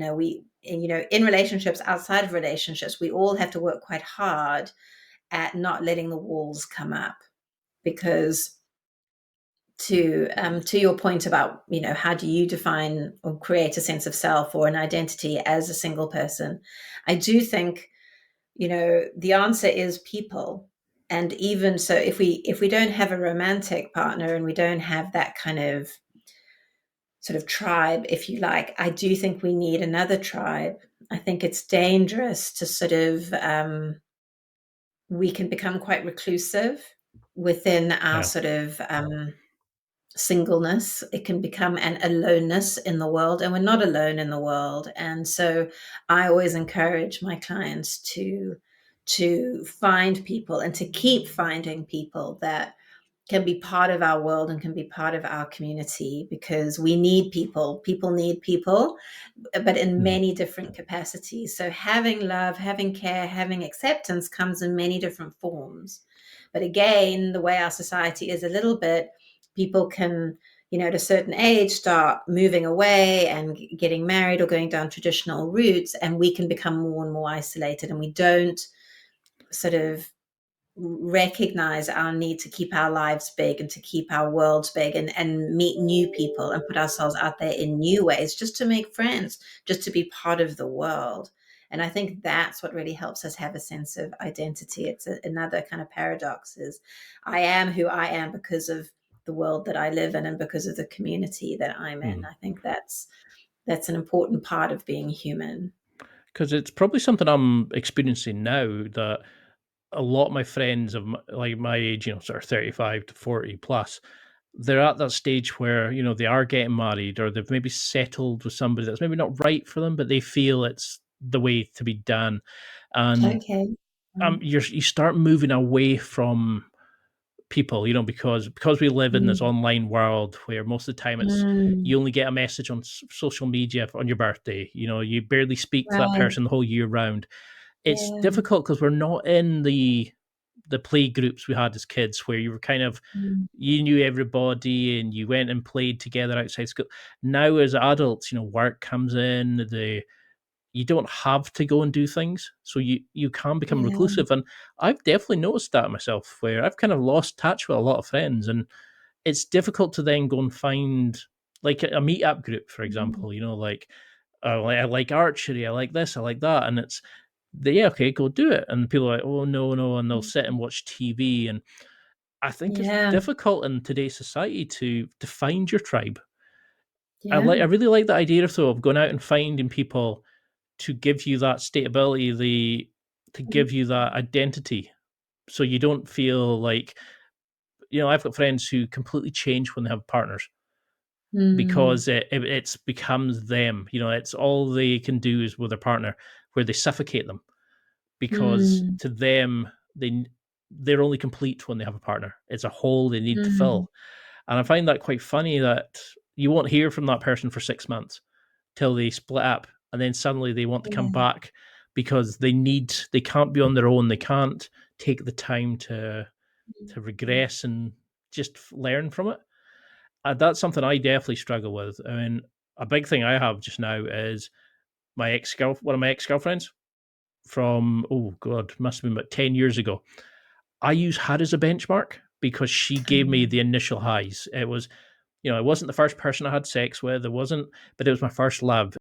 in relationships, outside of relationships, we all have to work quite hard at not letting the walls come up, because to your point about, how do you define or create a sense of self or an identity as a single person, I do think, the answer is people. And even so, if we don't have a romantic partner and we don't have that kind of sort of tribe, if you like, I do think we need another tribe. I think it's dangerous to sort of we can become quite reclusive within our Yeah. sort of singleness. It can become an aloneness in the world, and we're not alone in the world. And so I always encourage my clients to find people and to keep finding people that can be part of our world and can be part of our community, because we need people. People need people, but in Mm. many different capacities. So having love, having care, having acceptance comes in many different forms. But again, the way our society is a little bit, people can, at a certain age, start moving away and getting married or going down traditional routes, and we can become more and more isolated, and we don't sort of recognize our need to keep our lives big and to keep our worlds big, and meet new people and put ourselves out there in new ways, just to make friends, just to be part of the world. And I think that's what really helps us have a sense of identity. It's another kind of paradox, is I am who I am because of the world that I live in and because of the community that I'm in. Mm. I think that's an important part of being human. Because it's probably something I'm experiencing now, that a lot of my friends of like my age, sort of 35 to 40 plus, they're at that stage where, they are getting married, or they've maybe settled with somebody that's maybe not right for them, but they feel it's the way to be done. And Okay. Mm. you start moving away from people, because we live in this Mm. online world where most of the time it's Mm. you only get a message on social media on your birthday. You barely speak to that Right. person the whole year round. It's Yeah. difficult because we're not in the play groups we had as kids, where you were kind of, Mm. you knew everybody and you went and played together outside school. Now as adults, work comes in, the you don't have to go and do things, so you can become Yeah. reclusive. And I've definitely noticed that myself, where I've kind of lost touch with a lot of friends, and it's difficult to then go and find like a meetup group, for Mm. example. Like, I like archery, I like this, I like that, and it's yeah, okay, go do it. And people are like, oh no, no, and they'll sit and watch TV. And I think it's Yeah. difficult in today's society to find your tribe. I Yeah. really like the idea of going out and finding people to give you that stability, to Mm. give you that identity, so you don't feel like, I've got friends who completely change when they have partners, Mm. because it's becomes them. It's all they can do is with their partner, where they suffocate them, because Mm. to them they're only complete when they have a partner. It's a hole they need to Mm. fill. And I find that quite funny, that you won't hear from that person for 6 months till they split up, and then suddenly they want to come Yeah. back, because they can't be on their own, they can't take the time to Mm. regress and just learn from it. That's something I definitely struggle with. I mean, a big thing I have just now is one of my ex-girlfriends from, oh god, must have been about 10 years ago. I use her as a benchmark because she gave me Um, the initial highs. It was, it wasn't the first person I had sex with, it wasn't, but it was my first love.